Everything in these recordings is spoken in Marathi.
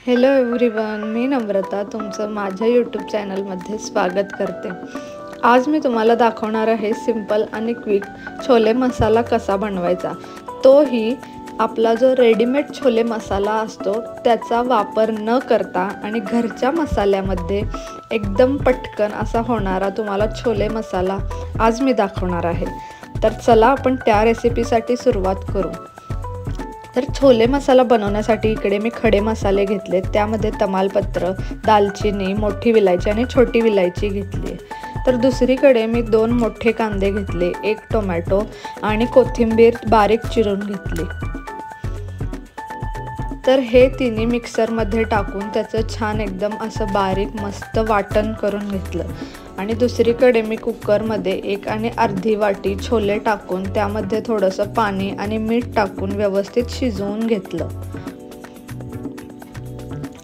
हॅलो एव्हरीवन, मी नम्रता तुमचं माझ्या यूट्यूब चॅनलमध्ये स्वागत करते। आज मी तुम्हाला दाखवणार आहे सिंपल आणि क्विक छोले मसाला कसा बनवायचा। तोही आपला जो रेडीमेड छोले मसाला असतो त्याचा वापर न करता आणि घरच्या मसाल्यामध्ये एकदम पटकन असा होणारा तुम्हाला छोले मसाला आज मी दाखवणार आहे। तर चला आपण त्या रेसिपीसाठी सुरुवात करू। तर छोले मसाला बनवण्यासाठी इकडे मी खडे मसाले घेतले, त्यामध्ये तमालपत्र, दालचिनी, मोठी विलायची आणि छोटी विलायची घेतली। तर दुसरीकडे मी 2 मोठे कांदे घेतले, 1 टोमॅटो आणि कोथिंबीर बारीक चिरून घेतली। तर हे तिन्ही मिक्सरमध्ये टाकून त्याचं छान एकदम असं बारीक मस्त वाटण करून घेतलं आणि दुसरीकडे मी कुकरमध्ये 1 आणि अर्धी वाटी छोले टाकून त्यामध्ये थोडंसं पाणी आणि मीठ टाकून व्यवस्थित शिजवून घेतलं।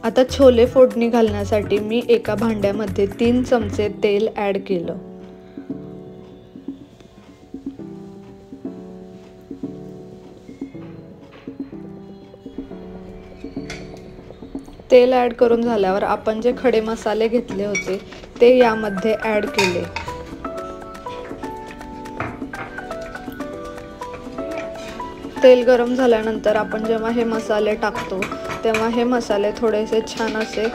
आता छोले फोडणी घालण्यासाठी मी एका भांड्यामध्ये 3 चमचे तेल ॲड केलं। तेल ॲड करून झाल्यावर आपण जे खडे मसाले घेतले होते ते यामध्ये ॲड केले। तेल गरम झाल्यानंतर आपण जेव्हा हे मसाले टाकतो तेव्हा हे मसाले थोडेसे छान असे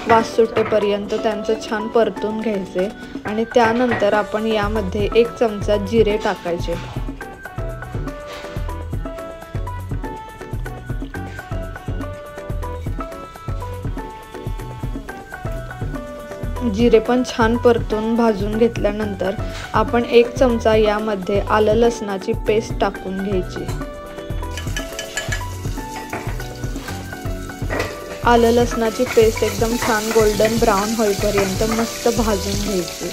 वास सुटेपर्यंत त्यांचं छान परतून घ्यायचे आणि त्यानंतर आपण यामध्ये 1 चमचा जिरे टाकायचे। जिरे पण छान परतून भाजून घेतल्यानंतर आपण 1 चमचा यामध्ये आलं लसणाची पेस्ट टाकून घ्यायची। आलं लसणाची पेस्ट एकदम छान गोल्डन ब्राउन होईपर्यंत मस्त भाजून घ्यायची।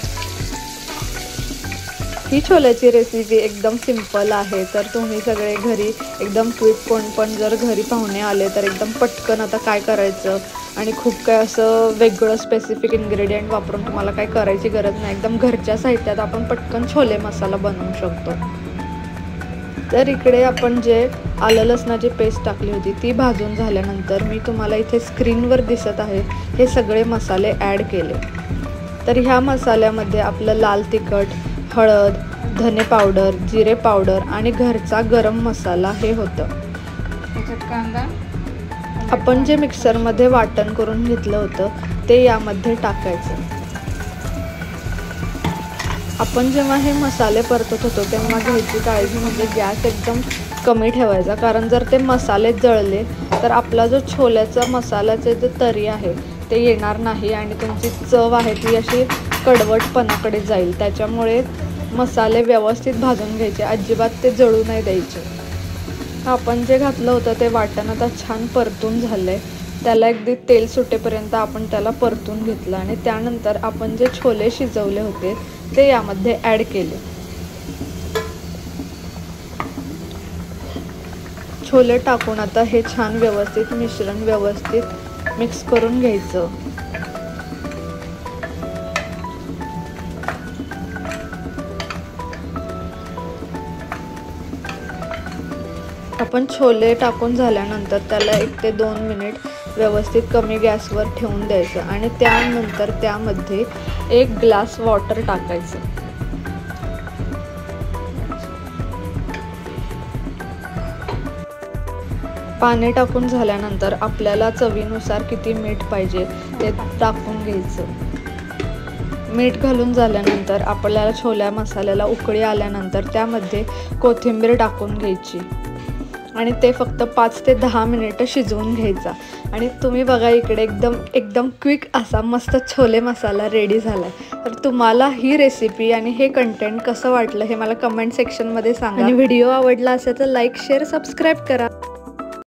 ही छोल्याची रेसिपी एकदम सिंपल आहे, तर तुम्ही सगळे घरी एकदम क्विक कोण पण जर घरी पाहुणे आले तर एकदम पटकन आता काय करायचं आणि खूप काय असं वेगळं स्पेसिफिक इन्ग्रेडियंट वापरून तुम्हाला काय करायची गरज नाही, एकदम घरच्या साहित्यात आपण पटकन छोले मसाला बनवू शकतो। तर इकडे आपण जे आलं लसणाची पेस्ट टाकली होती ती भाजून झाल्यानंतर मी तुम्हाला इथे स्क्रीनवर दिसत आहे हे सगळे मसाले ॲड केले। तर ह्या मसाल्यामध्ये आपलं लाल तिखट, हळद, धने पावडर, जिरे पावडर आणि घरचा गरम मसाला हे होतं। त्याच्यात कांदा आपण जे मिक्सरमध्ये वाटण करून घेतलं होतं ते यामध्ये टाकायचं। आपण जेव्हा हे मसाले परतत होतो तेव्हा घ्यायची काळजी म्हणजे गॅस एकदम कमी ठेवायचा, कारण जर ते मसाले जळले तर आपला जो छोल्याचा मसाल्याचे जे तरी आहे ते येणार नाही आणि तुमची चव आहे ती अशी कडवटपणाकडे जाईल। त्याच्यामुळे मसाले व्यवस्थित भाजून घ्यायचे, अजिबात ते जळू नाही द्यायचे। आपण जे घातलं होतं ते वाटण आता छान परतून झालंय, त्याला अगदी तेल सुटेपर्यंत आपण त्याला परतून घेतलं आणि त्यानंतर आपण जे छोले शिजवले होते ते यामध्ये ॲड केले। छोले टाकून आता हे छान व्यवस्थित मिश्रण व्यवस्थित मिक्स करून घ्यायचं। आपण छोले टाकून झाल्यानंतर त्याला 1 ते 2 मिनिट व्यवस्थित कमी गॅसवर ठेवून द्यायचं आणि त्यानंतर त्यामध्ये 1 ग्लास वॉटर टाकायचं। पाणी टाकून झाल्यानंतर आपल्याला चवीनुसार किती मीठ पाहिजे ते टाकून घ्यायचं। मीठ घालून झाल्यानंतर आपल्याला छोल्या मसाल्याला उकळी आल्यानंतर त्यामध्ये कोथिंबीर टाकून घ्यायची आणि ते फक्त 5 ते 10 मिनिटं शिजवून घ्यायचा। आणि तुम्ही बघा इकडे एकदम क्विक असा मस्त छोले मसाला रेडी झाला आहे। तर तुम्हाला ही रेसिपी आणि हे कंटेंट कसं वाटलं हे मला कमेंट सेक्शनमध्ये सांगा आणि व्हिडिओ आवडला असेल तर लाईक, शेअर, सबस्क्राईब करा।